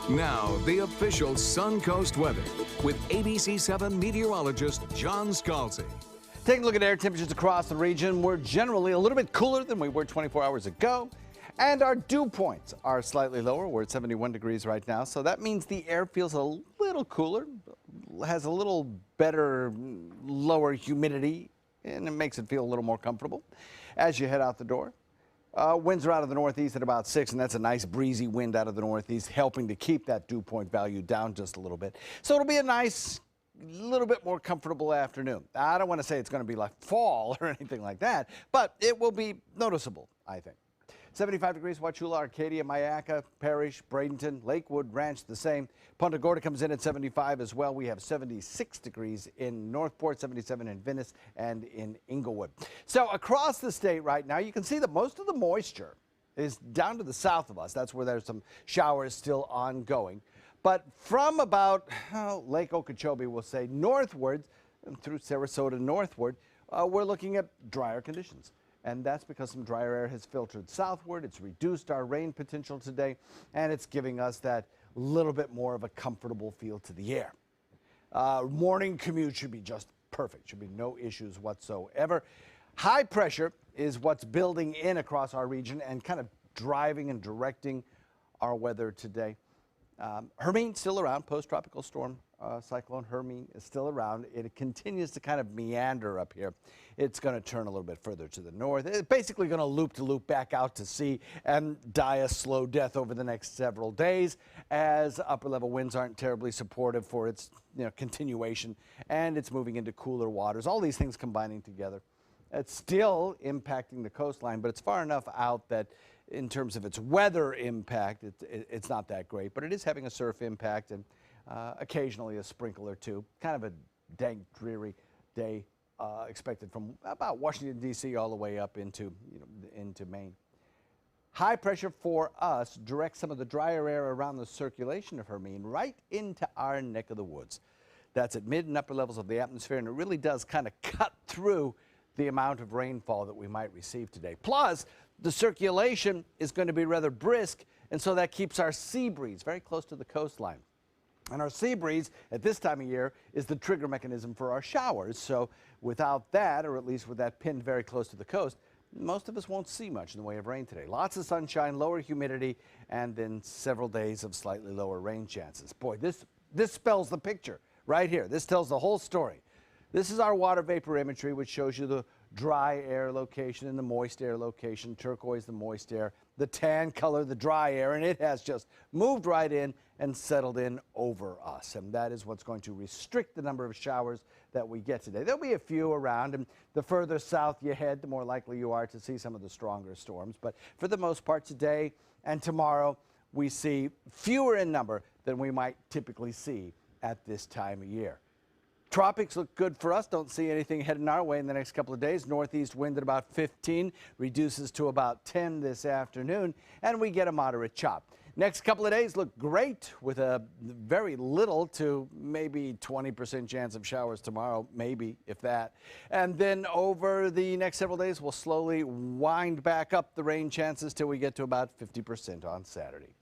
Now, the official Suncoast weather with ABC7 meteorologist John Scalzi. Taking a look at air temperatures across the region, we're generally a little bit cooler than we were 24 hours ago. And our dew points are slightly lower. We're at 71 degrees right now. So that means the air feels a little cooler, has a little better, lower humidity, and it makes it feel a little more comfortable as you head out the door. Winds are out of the northeast at about 6, and that's a nice breezy wind out of the northeast, helping to keep that dew point value down just a little bit. So it'll be a nice, little bit more comfortable afternoon. I don't want to say it's going to be like fall or anything like that, but it will be noticeable, I think. 75 degrees, Wauchula, Arcadia, Myakka, Parrish, Bradenton, Lakewood, Ranch, the same. Punta Gorda comes in at 75 as well. We have 76 degrees in Northport, 77 in Venice, and in Inglewood. So across the state right now, you can see that most of the moisture is down to the south of us. That's where there's some showers still ongoing. But from about Lake Okeechobee, we'll say, northward, through Sarasota northward, we're looking at drier conditions. And that's because some drier air has filtered southward. It's reduced our rain potential today, and it's giving us that little bit more of a comfortable feel to the air. Morning commute should be just perfect. Should be no issues whatsoever. High pressure is what's building in across our region and kind of driving and directing our weather today. Hermine still around, post-tropical storm cyclone Hermine is still around. It continues to kind of meander up here. It's going to turn a little bit further to the north. It's basically going to loop back out to sea and die a slow death over the next several days as upper level winds aren't terribly supportive for its continuation, and it's moving into cooler waters. All these things combining together. It's still impacting the coastline, but it's far enough out that in terms of its weather impact, it's not that great, but it is having a surf impact and occasionally a sprinkle or two. Kind of a dank, dreary day expected from about Washington, D.C. all the way up into Maine. High pressure for us directs some of the drier air around the circulation of Hermine right into our neck of the woods. That's at mid and upper levels of the atmosphere, and it really does kind of cut through the amount of rainfall that we might receive today. Plus, the circulation is going to be rather brisk, and so that keeps our sea breeze very close to the coastline. And our sea breeze at this time of year is the trigger mechanism for our showers. So without that, or at least with that pinned very close to the coast, most of us won't see much in the way of rain today. Lots of sunshine, lower humidity, and then several days of slightly lower rain chances. Boy, this spells the picture right here. This tells the whole story. This is our water vapor imagery, which shows you the dry air location and the moist air location. Turquoise, the moist air, the tan color, the dry air, and it has just moved right in and settled in over us. And that is what's going to restrict the number of showers that we get today. There'll be a few around, and the further south you head, the more likely you are to see some of the stronger storms. But for the most part, today and tomorrow, we see fewer in number than we might typically see at this time of year. Tropics look good for us. Don't see anything heading our way in the next couple of days. Northeast wind at about 15, reduces to about 10 this afternoon, and we get a moderate chop. Next couple of days look great with a very little to maybe 20% chance of showers tomorrow, maybe, if that. And then over the next several days, we'll slowly wind back up the rain chances till we get to about 50% on Saturday.